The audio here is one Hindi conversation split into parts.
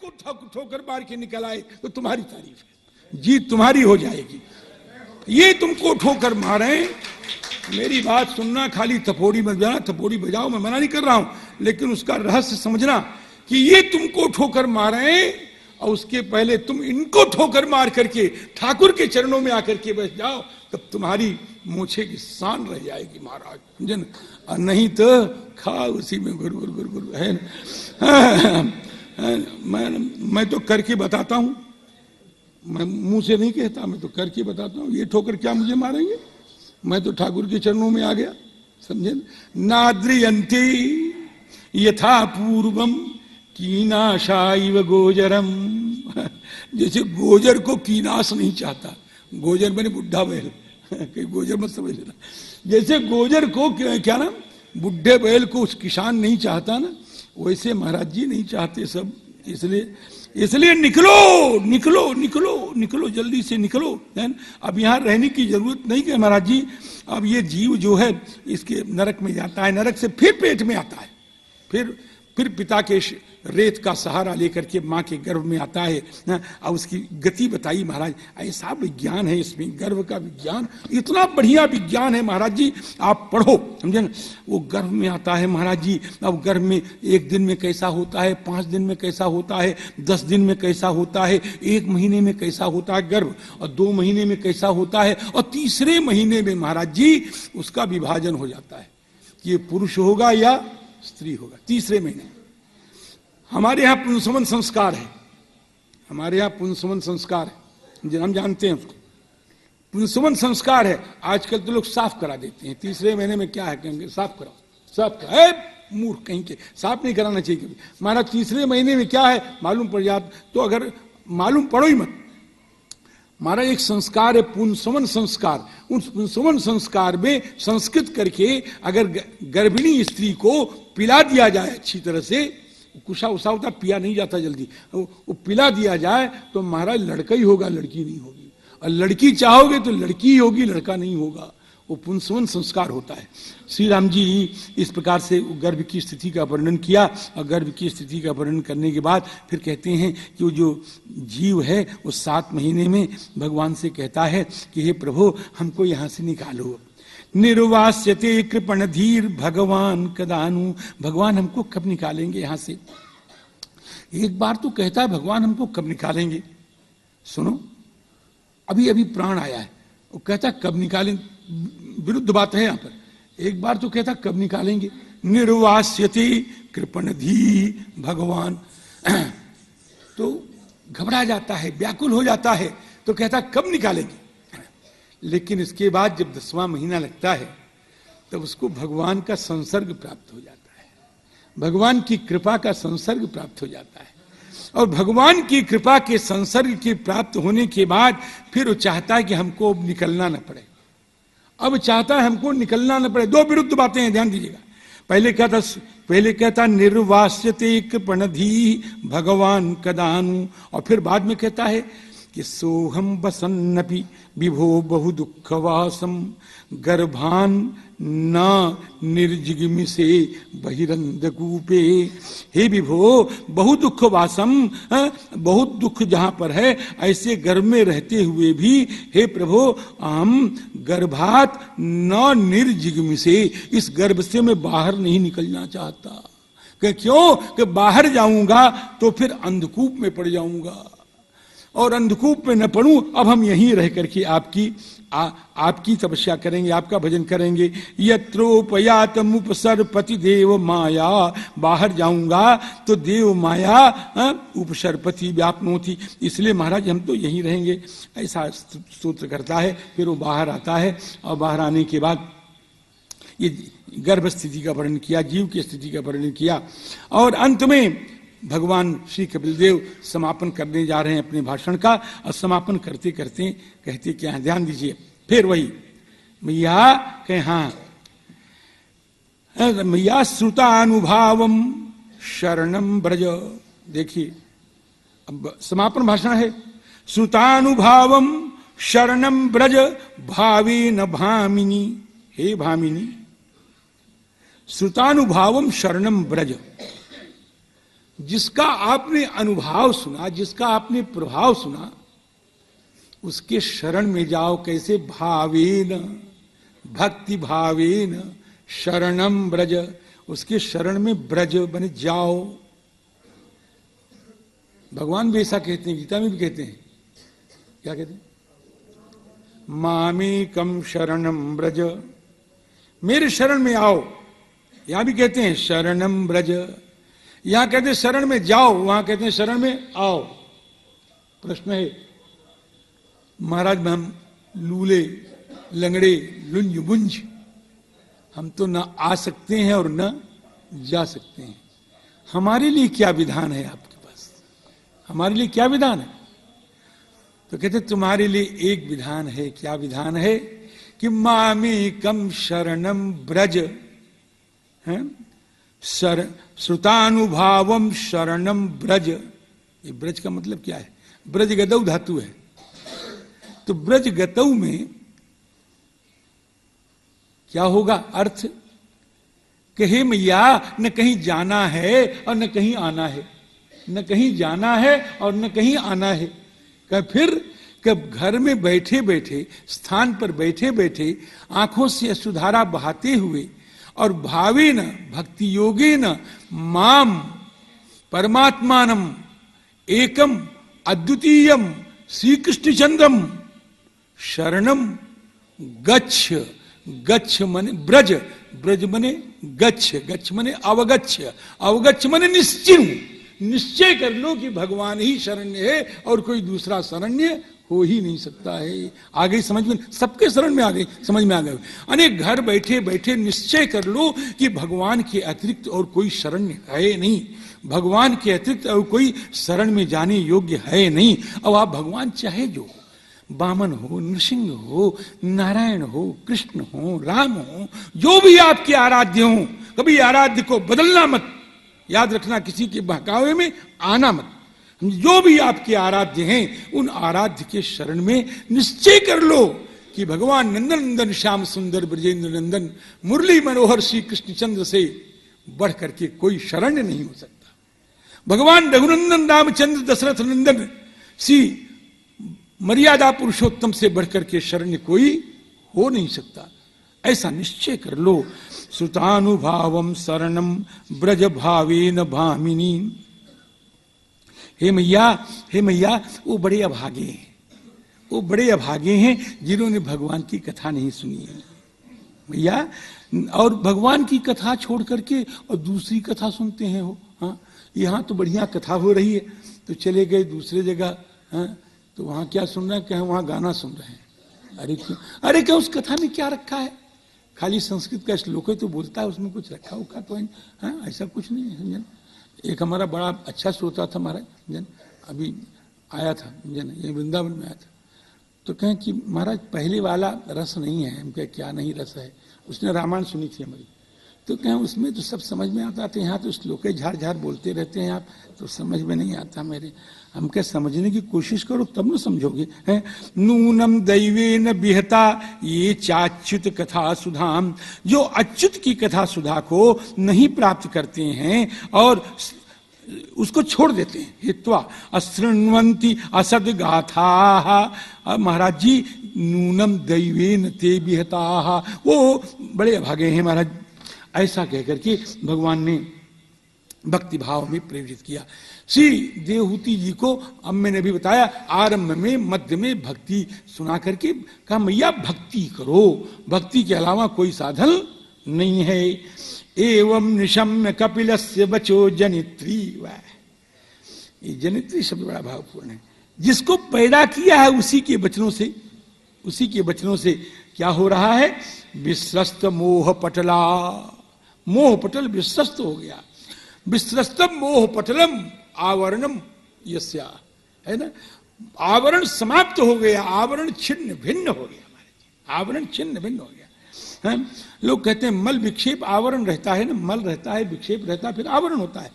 को ठोकर मार के निकल आए तो तुम्हारी तारीफ है, जीत तुम्हारी हो जाएगी। ये तुमको ठोकर मारे, मेरी बात सुनना, खाली थपोड़ी मत बजाना। थपोड़ी बजाओ, मैं मना नहीं कर रहा हूं, लेकिन उसका रहस्य समझना कि ये तुमको ठोकर मारे और उसके पहले तुम इनको ठोकर मार करके ठाकुर के चरणों में आकर के बैठ जाओ, तब तुम्हारी मूछे की शान रह जाएगी महाराज, समझे ना? और नहीं तो खा उसी में गुर गुर गुर गुर है ना? मैं तो करके बताता हूं, मैं मुंह से नहीं कहता, मैं तो करके बताता हूं। ये ठोकर क्या मुझे मारेंगे? मैं तो ठाकुर के चरणों में आ गया, समझे? नाद्रियंती यथा पूर्वम कीनाशाइव गोजरम। जैसे गोजर को कीनाश नहीं चाहता, गोजर मैंने बुढ़ा बैल, कहीं गोजर मत समझ लेना। जैसे गोजर को क्या ना, बुढ़े बैल को उस किसान नहीं चाहता ना, वैसे महाराज जी नहीं चाहते सब। इसलिए निकलो निकलो निकलो निकलो, जल्दी से निकलो। अब यहाँ रहने की जरूरत नहीं है महाराज जी। अब ये जीव जो है इसके नरक में जाता है, नरक से फिर पेट में आता है, फिर पिता के रेत का सहारा लेकर के माँ के गर्भ में आता है ना। और उसकी गति बताई महाराज, ऐसा विज्ञान है इसमें, गर्भ का विज्ञान, इतना बढ़िया विज्ञान है महाराज जी, आप पढ़ो, समझे ना। वो गर्भ में आता है महाराज जी। अब गर्भ में 1 दिन में कैसा होता है, 5 दिन में कैसा होता है, 10 दिन में कैसा होता है, 1 महीने में कैसा होता है गर्भ, और 2 महीने में कैसा होता है, और तीसरे महीने में महाराज जी उसका विभाजन हो जाता है कि ये पुरुष होगा या स्त्री होगा। तीसरे महीने हमारे यहाँ पुंसवन संस्कार है, हमारे यहाँ पुंसवन संस्कार है, हम जानते हैं उसको, पुंसवन संस्कार है। आजकल तो लोग साफ करा देते हैं, तीसरे महीने में क्या है, कहेंगे साफ कराओ, साफ करा, मूर्ख कहीं के, साफ नहीं कराना चाहिए कभी। हमारा तीसरे महीने में क्या है मालूम पड़ जाता, तो अगर मालूम पड़ो ही मत। हमारा एक संस्कार है पुंसवन संस्कार, उस पुंसवन संस्कार में संस्कृत करके अगर गर्भिणी स्त्री को पिला दिया जाए अच्छी तरह से, कुशा उसा होता, पिया नहीं जाता जल्दी, वो पिला दिया जाए तो महाराज लड़का ही होगा, लड़की नहीं होगी। और लड़की चाहोगे तो लड़की ही होगी, लड़का नहीं होगा। वो पुंसवन संस्कार होता है। श्री राम जी इस प्रकार से गर्भ की स्थिति का वर्णन किया, और गर्भ की स्थिति का वर्णन करने के बाद फिर कहते हैं कि वो जो जीव है वो 7 महीने में भगवान से कहता है कि हे प्रभु हमको यहाँ से निकालो। निर्वास्यते कृपण धीर भगवान कदानु, भगवान हमको कब निकालेंगे यहाँ से? एक बार तो कहता है भगवान हमको कब निकालेंगे, सुनो अभी अभी प्राण आया है, वो कहता है कब निकालेंगे, विरुद्ध बात है यहाँ पर। एक बार तो कहता कब निकालेंगे, निर्वास्यते कृपण धी भगवान, तो घबरा जाता है, व्याकुल हो जाता है, तो कहता कब निकालेंगे। लेकिन इसके बाद जब 10वां महीना लगता है तब उसको भगवान का संसर्ग प्राप्त हो जाता है, भगवान की कृपा का संसर्ग प्राप्त हो जाता है। और भगवान की कृपा के संसर्ग के प्राप्त होने के बाद फिर वो चाहता है कि हमको अब निकलना न पड़े, अब चाहता है हमको निकलना न पड़े। 2 विरुद्ध बातें हैं, ध्यान दीजिएगा। पहले कहता निर्वास्यते कृपणधी भगवान कदानु, और फिर बाद में कहता है कि सोहम बसन्नपि विभो बहु दुखवासम गर्भान न निर्जिगिमिसे बहिरंदकूपे। हे विभो बहु दुखवासम, बहुत दुख जहां पर है, ऐसे गर्भ में रहते हुए भी हे प्रभु हम गर्भात न निर्जिगिमिसे, इस गर्भ से मैं बाहर नहीं निकलना चाहता। क्यों? कि बाहर जाऊंगा तो फिर अंधकूप में पड़ जाऊंगा, और अंधकूप में न पड़ूं, अब हम यहीं रह करके आपकी तपस्या करेंगे, आपका भजन करेंगे। यत्रोपयातम उपसर्पति देव माया, बाहर जाऊंगा तो देव माया उपसर्पति व्यापनोति, इसलिए महाराज हम तो यहीं रहेंगे, ऐसा स्तोत्र करता है। फिर वो बाहर आता है, और बाहर आने के बाद ये गर्भ स्थिति का वर्णन किया, जीव की स्थिति का वर्णन किया, और अंत में भगवान श्री कपिल देव समापन करने जा रहे हैं अपने भाषण का। और समापन करते करते कहते क्या है, ध्यान दीजिए, फिर वही मैया कहे, हाँ मैया श्रुतानुभावम शरणम ब्रज। देखिए अब समापन भाषण है, श्रुतानुभावम शरणम ब्रज भावे न भामिनी, हे भामिनी श्रुतानुभावम शरणम ब्रज। जिसका आपने अनुभव सुना, जिसका आपने प्रभाव सुना, उसके शरण में जाओ। कैसे? भावेन, भक्ति भावेन शरणम ब्रज, उसके शरण में ब्रज बने जाओ। भगवान भी ऐसा कहते हैं, गीता में भी कहते हैं। क्या कहते हैं? मामेकम शरणम ब्रज, मेरे शरण में आओ। यहां भी कहते हैं शरणम ब्रज, यहां कहते हैं शरण में जाओ, वहां कहते हैं शरण में आओ। प्रश्न है, महाराज हम लूले लंगड़े लुंज बुंज, हम तो ना आ सकते हैं और ना जा सकते हैं, हमारे लिए क्या विधान है आपके पास? हमारे लिए क्या विधान है? तो कहते तुम्हारे लिए एक विधान है। क्या विधान है? कि मामेकम शरणम ब्रज, है श्रुतानुभावम शरणम ब्रज। ये ब्रज का मतलब क्या है? ब्रज गदौ धातु है। तो ब्रज गतौ में क्या होगा अर्थ? कि हे मैया, न कहीं जाना है और न कहीं आना है, न कहीं जाना है और न कहीं आना है। फिर कब घर में बैठे बैठे, स्थान पर बैठे बैठे, आंखों से अश्रुधारा बहाते हुए और भावे न भक्ति योगे न माम परमात्मानम एकम अद्वितीयम श्री कृष्णचंद्रम शरणम गच्छ। गच्छ मने ब्रज, ब्रज मने गच्छ, गच्छ मने अवगच्छ, अवगच्छ मने निश्चित। निश्चय कर लो कि भगवान ही शरण्य है और कोई दूसरा शरण्य हो ही नहीं सकता है। आ गई समझ में? सबके शरण में आ गई, समझ में आ गई। अनेक घर बैठे बैठे निश्चय कर लो कि भगवान के अतिरिक्त और कोई शरण्य है नहीं, भगवान के अतिरिक्त और कोई शरण में जाने योग्य है नहीं। अब आप भगवान चाहे जो वामन हो, नृसिंह हो, नारायण हो, कृष्ण हो, राम हो, जो भी आपके आराध्य हो, कभी आराध्य को बदलना मत। याद रखना, किसी के बहकावे में आना मत। जो भी आपके आराध्य हैं, उन आराध्य के शरण में निश्चय कर लो कि भगवान नंदन नंदन श्याम सुंदर ब्रजेंद्र नंदन मुरली मनोहर श्री कृष्णचंद्र से बढ़ करके कोई शरण नहीं हो सकता। भगवान रघुनंदन रामचंद्र दशरथ नंदन श्री मर्यादा पुरुषोत्तम से बढ़कर के शरण कोई हो नहीं सकता। ऐसा निश्चय कर लो। श्रुतानुभावम शरणम ब्रज भावेन भामिनी। हे मैया, हे मैया, वो बड़े अभागे हैं, वो बड़े अभागे हैं जिन्होंने भगवान की कथा नहीं सुनी है भैया। और भगवान की कथा छोड़ करके और दूसरी कथा सुनते हैं हो। हाँ, यहाँ तो बढ़िया कथा हो रही है, तो चले गए दूसरे जगह। हाँ, तो वहां क्या सुन रहे हैं? क्या वहां गाना सुन रहे हैं? अरे क्यों? अरे क्या उस कथा में क्या रखा है? खाली संस्कृत का श्लोक है तो बोलता है, उसमें कुछ रखा उखा तो है? हाँ, ऐसा कुछ नहीं है। समझे? एक हमारा बड़ा अच्छा श्रोता था महाराज, समझे, अभी आया था, समझे, ये वृंदावन में आया था। तो कहें कि महाराज पहले वाला रस नहीं है। हम कहें क्या नहीं रस है? उसने रामायण सुनी थी हमारी। तो कहें उसमें तो सब समझ में आता था, यहाँ तो श्लोके झाड़ झाड़ बोलते रहते हैं आप, तो समझ में नहीं आता मेरे। हम क्या समझने की कोशिश करो तब न समझोगे। हैं नूनम दैवेन बिहता ये चाच्युत कथा सुधाम, जो अच्युत की कथा सुधा को नहीं प्राप्त करते हैं और उसको छोड़ देते हैं, हित्वा अशृण्वन्ति असद गाथा। महाराज जी, नूनम दैवेन ते बिहता, वो बड़े अभागे हैं महाराज। ऐसा कहकर के भगवान ने भक्ति भाव में प्रेरित किया। श्री देवहूति जी को अब मैंने भी बताया, आरंभ में मध्य में भक्ति सुना करके कहा मैया भक्ति करो, भक्ति के अलावा कोई साधन नहीं है। एवं निशम्य कपिलस्य बचो जनित्री। ये जनित्री शब्द बड़ा भावपूर्ण है। जिसको पैदा किया है उसी के वचनों से, उसी के वचनों से क्या हो रहा है? विश्रस्त मोह पटला, मोह पटल विश्रस्त हो गया। विश्रस्तम मोह पटलम आवरणम यस्या, है ना, आवरण समाप्त हो गया, आवरण छिन्न भिन्न हो गया। हमारे आवरण छिन्न भिन्न हो गया है? लोग कहते हैं मल विक्षेप आवरण रहता है ना, मल रहता है, विक्षेप रहता है, फिर आवरण होता है।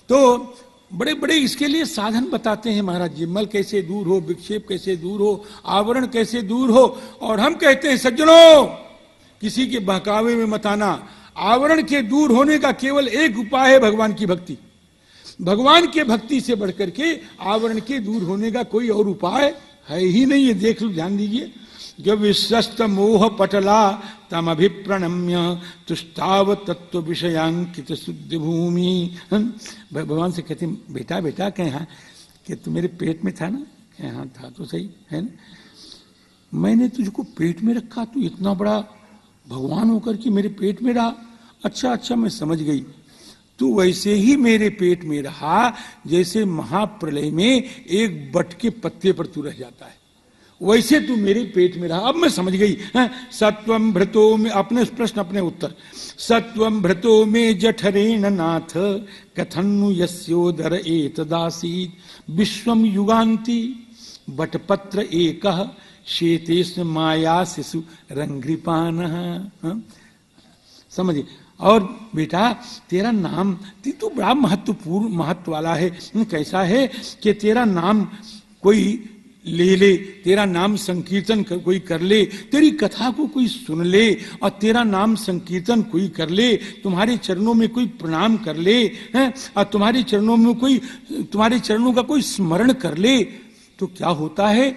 तो बड़े बड़े इसके लिए साधन बताते हैं महाराज जी, मल कैसे दूर हो, विक्षेप कैसे दूर हो, आवरण कैसे दूर हो। और हम कहते हैं सज्जनों, किसी के बहकावे में मत आना। आवरण के दूर होने का केवल एक उपाय है, भगवान की भक्ति। भगवान के भक्ति से बढ़कर के आवरण के दूर होने का कोई और उपाय है ही नहीं। ये देख लो, ध्यान दीजिए। जब विश्वस्त मोह पटला तम अभिप्रणम्य तुष्टाव तत्व विषयांकित शुद्ध भूमि। भगवान से कहते बेटा बेटा कहे हाँ कि तू मेरे पेट में था ना? कहे हाँ था तो सही है ना, मैंने तुझको पेट में रखा, तू इतना बड़ा भगवान होकर के मेरे पेट में रहा। अच्छा अच्छा मैं समझ गई, तू वैसे ही मेरे पेट में रहा जैसे महाप्रलय में एक बट के पत्ते पर तू रह जाता है, वैसे तू मेरे पेट में रहा। अब मैं समझ गई। सत्वम भ्रतो में, अपने प्रश्न अपने उत्तर। सत्वम भ्रतो में जठरेण नाथ कथन्नु यस्योदर एतदासीत् विश्वम युगान्ति बटपत्र एकः शेतेस्म माया शिशु रंग्रिपान। समझिए। और बेटा तेरा नाम तो बड़ा महत्वपूर्ण महत्व वाला है। कैसा है कि तेरा नाम कोई ले ले, तेरा नाम संकीर्तन कोई कर ले, तेरी कथा को कोई सुन ले और तेरा नाम संकीर्तन कोई कर ले, तुम्हारे चरणों में कोई प्रणाम कर ले हैं, और तुम्हारे चरणों में कोई, तुम्हारे चरणों का कोई स्मरण कर ले, तो क्या होता है?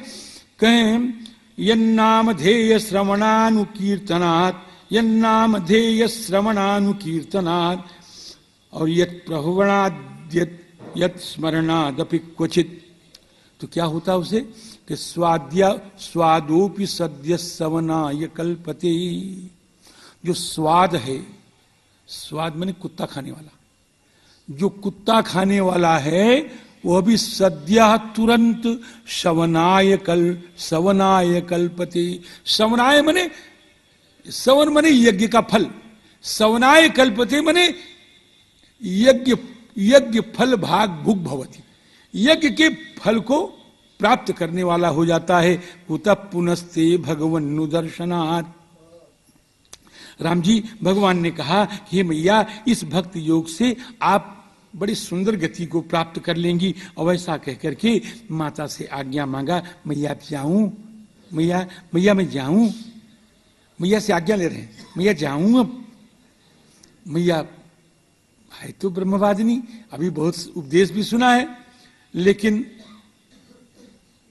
कहें यन्नामधेय श्रवणानुकीर्तनात्, यन्नामधेय श्रवणानुकीर्तनात् और यत् प्रभवणाद् यत् स्मरणादपि क्वचित। तो क्या होता है उसे कि स्वादोपि सद्य सवनाय कल्पते। जो स्वाद है, स्वाद माने कुत्ता खाने वाला, जो कुत्ता खाने वाला है वह भी सद्य तुरंत सवनाय कल्पते। सवनाय माने, सवन माने यज्ञ का फल, सवनाय कल्पते माने यज्ञ फल भाग भुग भवति, यज्ञ के फल को प्राप्त करने वाला हो जाता है। कुतः पुनस्ते भगवन्नु दर्शनात्। राम जी, भगवान ने कहा कि हे मैया, इस भक्त योग से आप बड़ी सुंदर गति को प्राप्त कर लेंगी। और ऐसा कहकर के माता से आज्ञा मांगा, मैया जाऊं, मैया मैं जाऊं, मैया से आज्ञा ले रहे हैं, मैया जाऊं अब। मैया है तो ब्रह्मवादिनी, अभी बहुत उपदेश भी सुना है, लेकिन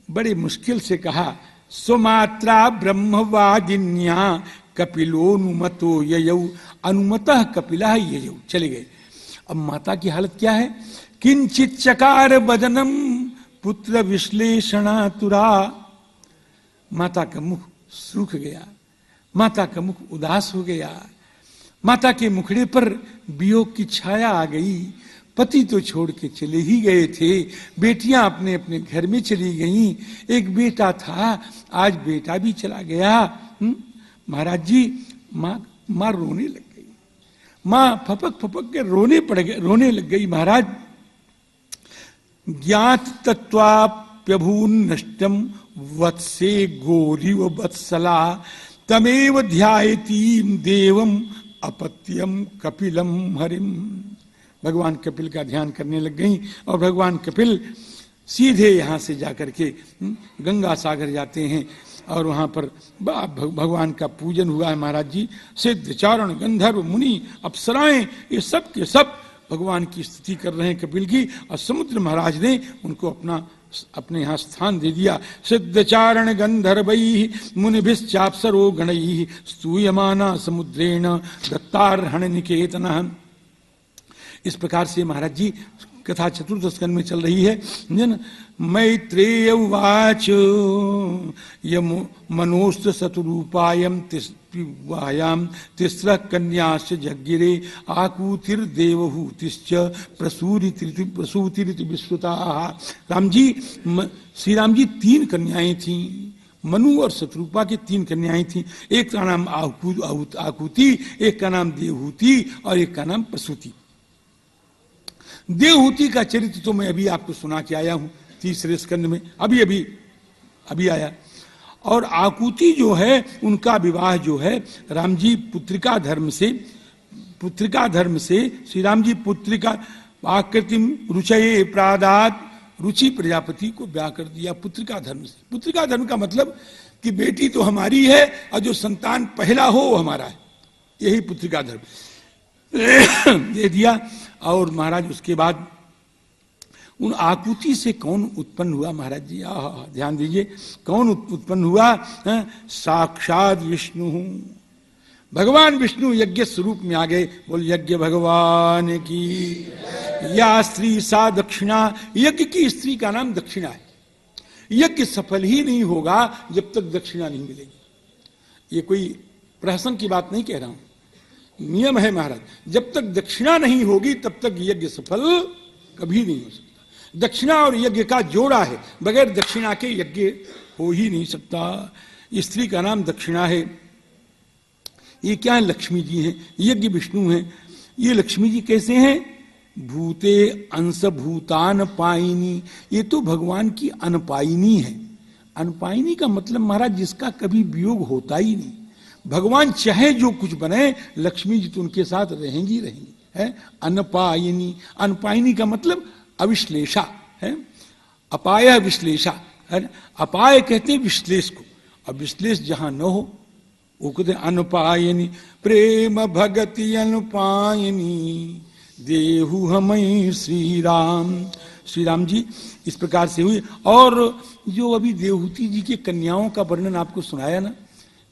बड़ी मुश्किल से कहा, सुमात्रा ब्रह्मवादिन्या कपिलोनुमतो ययौ अनुमतः कपिलः ययौ। चले गए। अब माता की हालत क्या है? किंचित चकार वदनम पुत्र विश्लेषणातुरा। माता का मुख सूख गया, माता का मुख उदास हो गया, माता के मुखड़े पर वियोग की छाया आ गई। पति तो छोड़ के चले ही गए थे, बेटियां अपने अपने घर में चली गईं, एक बेटा था, आज बेटा भी चला गया। महाराज जी, माँ रोने लग गई, माँ फपक फपक के रोने लग गई। महाराज, ज्ञात तत्वाप्यभून नष्टम वत्से गौरीव वत्सला तमेव ध्यायतीम देवम अपत्यम कपिलम हरिम। भगवान कपिल का ध्यान करने लग गई और भगवान कपिल सीधे यहाँ से जाकर के गंगा सागर जाते हैं और वहाँ पर भगवान का पूजन हुआ है। महाराज जी, सिद्ध चारण गंधर्व मुनि अप्सराएं ये सब के सब भगवान की स्तुति कर रहे हैं कपिल की, और समुद्र महाराज ने उनको अपने यहाँ स्थान दे दिया। सिद्ध चारण गंधर्वैः मुनिभिश्चाप्सरो गणैः स्तूयमाना समुद्रेण दत्तार्हण निकेतनः। इस प्रकार से महाराज जी कथा चतुर्थ स्कंद में चल रही है। मैत्रेय उवाच यम मनोस्त शतरूपायम तिस्वायाम तिस्रः कन्याश्च जज्ञिरे आकूतिर्देवहूतिश्च प्रसूतिरिति विश्रुताः। राम जी, श्री राम जी 3 कन्याएं थीं, मनु और शत्रुपा की 3 कन्याएं थीं। एक का नाम आकुति, एक का नाम देवहूति और एक का नाम प्रसूति। देवहूति का चरित्र तो मैं अभी आपको सुना के आया हूं तीसरे स्कंद में, अभी आया। और आकुति जो है उनका विवाह जो है राम जी पुत्रिका धर्म से श्री राम जी पुत्रिका आकृतिम रुचये प्रादात, रुचि प्रजापति को ब्याह कर दिया पुत्रिका धर्म से। पुत्रिका धर्म का मतलब कि बेटी तो हमारी है और जो संतान पहला हो वो हमारा है, यही पुत्रिका धर्म दे दिया। और महाराज उसके बाद उन आकुति से कौन उत्पन्न हुआ महाराज जी? ध्यान दीजिए, कौन उत्पन्न हुआ? साक्षात विष्णु, भगवान विष्णु यज्ञ स्वरूप में आ गए। बोल यज्ञ भगवान की। या स्त्री सा दक्षिणा, यज्ञ की स्त्री का नाम दक्षिणा है। यज्ञ सफल ही नहीं होगा जब तक दक्षिणा नहीं मिलेगी। ये कोई प्रहसन की बात नहीं कह रहा हूं, नियम है महाराज। जब तक दक्षिणा नहीं होगी तब तक यज्ञ सफल कभी नहीं हो सकता। दक्षिणा और यज्ञ का जोड़ा है, बगैर दक्षिणा के यज्ञ हो ही नहीं सकता। स्त्री का नाम दक्षिणा है। ये क्या है? लक्ष्मी जी हैं, यज्ञ विष्णु हैं। ये लक्ष्मी जी कैसे हैं? भूते अंश भूतान पाइनी, ये तो भगवान की अनपाइनी है। अनपाइनी का मतलब महाराज जिसका कभी वियोग होता ही नहीं। भगवान चाहे जो कुछ बने, लक्ष्मी जी तो उनके साथ रहेंगी रहेंगी, है अनपायनी। अनपायनी का मतलब अविश्लेषा है, अपाय विश्लेषा है। अपाय कहते हैं विश्लेष को, अब विश्लेष जहां न हो वो कहते अनपायनी। प्रेम भगति अनपायनी देहु हमें श्री राम। श्री राम जी इस प्रकार से हुई। और जो अभी देवहूति जी की कन्याओं का वर्णन आपको सुनाया ना,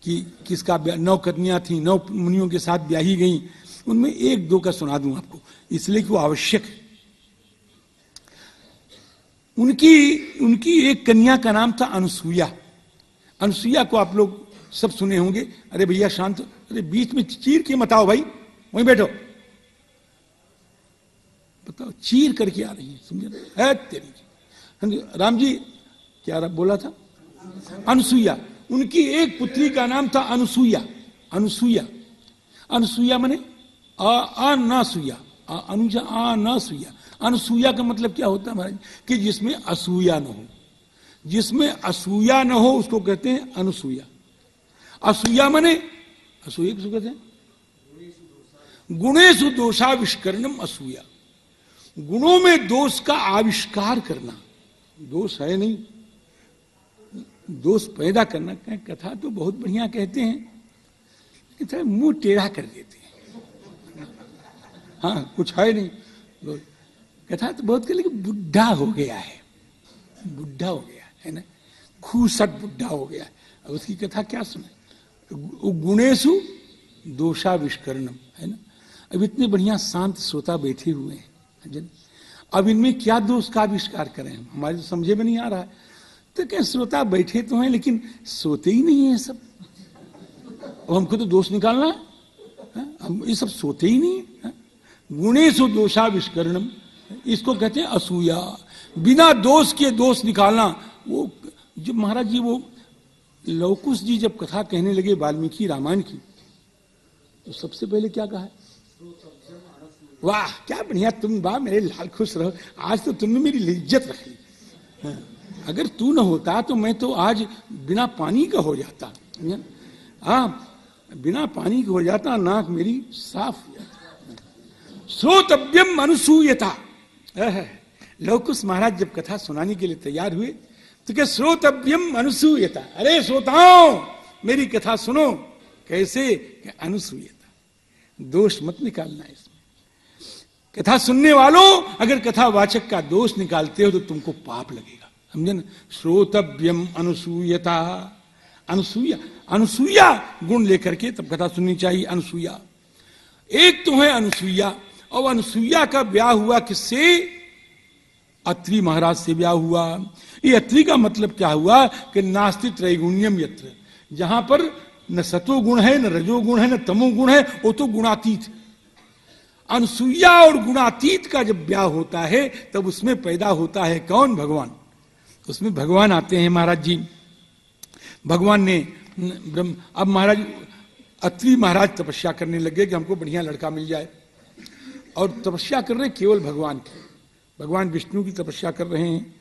कि किसका 9 कन्या थी, 9 मुनियों के साथ ब्याही गई, उनमें 1-2 का सुना दूं आपको, इसलिए कि वो आवश्यक है। उनकी एक कन्या का नाम था अनुसुईया। अनुसुईया को आप लोग सब सुने होंगे। अरे भैया शांत, अरे बीच में चीर के मत आओ भाई, वहीं बैठो। बताओ, चीर करके आ रही है, समझे है तेरी। राम जी क्या बोला था? अनुसुईया। उनकी एक पुत्री का नाम था अनुसुईया। अनुसुईया, अनुसुईया माने अनासुईया, अनुजा अनासुईया। अनुसुईया का मतलब क्या होता है महाराज? कि जिसमें असूया न हो। जिसमें असूया न हो उसको कहते हैं अनुसुईया। असूया माने, असूया किसको कहते हैं? गुणेषु दोषाविष्करणम असूया। गुणों में दोष का आविष्कार करना। दोष है नहीं, दोष पैदा करना। कथा तो बहुत बढ़िया कहते हैं, लेकिन मुंह टेढ़ा कर देते हैं। हाँ, कुछ है नहीं। कथा तो बहुत कर, लेकिन बुढ़ा हो गया है, बुढ़ा हो गया है ना, खूसट बुढ़ा हो गया है। अब उसकी कथा क्या सुने? गुणेशु दोषाविष्करणम, है ना। अब इतने बढ़िया शांत श्रोता बैठे हुए हैं, अब इनमें क्या दोष का आविष्कार करें? हमारे तो समझे में नहीं आ रहा है। तो क्या श्रोता बैठे तो हैं लेकिन सोते ही नहीं है सब। और हमको तो दोष निकालना है, हम ये सब सोते ही नहीं है। गुणेषु दोषाविष्करणम, इसको कहते हैं असूया। बिना दोष के दोष निकालना। वो जब महाराज जी, वो लवकुश जी जब कथा कहने लगे वाल्मीकि रामायण की, तो सबसे पहले क्या कहा? वाह क्या बढ़िया, तुम वाह मेरे लाल खुश रहो, आज तो तुमने मेरी इज्जत रखी। अगर तू न होता तो मैं तो आज बिना पानी का हो जाता। बिना पानी का हो जाता, नाक मेरी साफ हो जाता। श्रोतव्यम अनुसूयता। लवकुश महाराज जब कथा सुनाने के लिए तैयार हुए तो क्या श्रोतव्यम अनुसूयता। अरे श्रोताओं मेरी कथा सुनो। कैसे? अनुसूयता, दोष मत निकालना इसमें। कथा सुनने वालों, अगर कथा वाचक का दोष निकालते हो तो तुमको पाप लगेगा, समझे ना। श्रोतव्यम अनुसूयता। अनुसूया, अनुसूया गुण लेकर के तब कथा सुननी चाहिए। अनुसूया एक तो है अनुसूया, और अनुसूया का ब्याह हुआ किससे? अत्रि महाराज से ब्याह हुआ। ये अत्रि का मतलब क्या हुआ? कि नास्ति त्रैगुण्यम यत्र, जहां पर न सतो गुण है, न रजो गुण है, न तमो गुण है, वो तो गुणातीत। अनुसूया और गुणातीत का जब ब्याह होता है तब उसमें पैदा होता है कौन? भगवान। उसमें भगवान आते हैं महाराज जी। भगवान ने अब महाराज अत्रि महाराज तपस्या करने लगे कि हमको बढ़िया लड़का मिल जाए, और तपस्या कर रहे केवल भगवान की। भगवान विष्णु की तपस्या कर रहे हैं।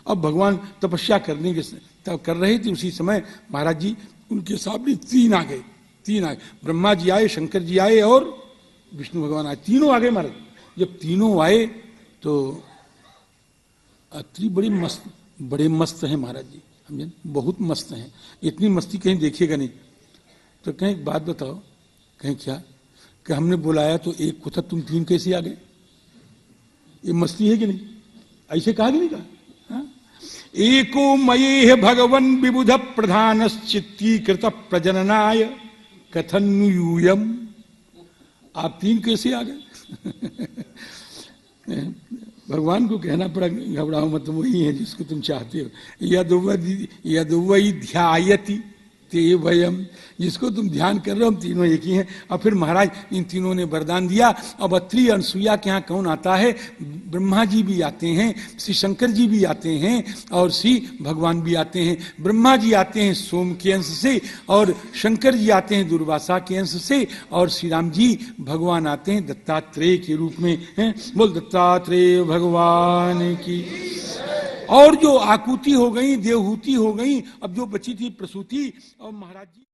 अब भगवान तपस्या करने के कर रहे थे, उसी समय महाराज जी उनके सामने 3 आ गए। 3 आ गए, ब्रह्मा जी आए, शंकर जी आए और विष्णु भगवान आए। तीनों आ गए महाराज। जब तीनों आए तो अत्रि बड़े मस्त हैं महाराज जी, समझे, बहुत मस्त हैं। इतनी मस्ती कहीं देखिएगा नहीं। तो कहीं एक बात बताओ, कहीं क्या कि हमने बुलाया तो एक को था, तुम 3 कैसे आ गए? ये मस्ती है कि नहीं? ऐसे कहा कि नहीं कहा? हाँ? एको मये भगवन विबुध प्रधानश्चित्तीकृत प्रजननाय कथन्यूयम। आप तीन कैसे आ गए? भगवान को कहना पड़ा घबराओ मत, वही है जिसको तुम चाहते हो। यदुवै ध्यायति ते वयम, जिसको तुम ध्यान कर रहे हो हम तीनों एक ही हैं। और फिर महाराज इन तीनों ने वरदान दिया। अब अत्रि अनसुईया के यहाँ कौन आता है? ब्रह्मा जी भी आते हैं, श्री शंकर जी भी आते हैं और श्री भगवान भी आते हैं। ब्रह्मा जी आते हैं सोम के अंश से और शंकर जी आते हैं दुर्वासा के अंश से और श्री राम जी भगवान आते हैं दत्तात्रेय के रूप में हैं। बोल दत्तात्रेय भगवान की। और जो आकुति हो गई, देवहूति हो गई, अब जो बची थी प्रसूति और महाराज जी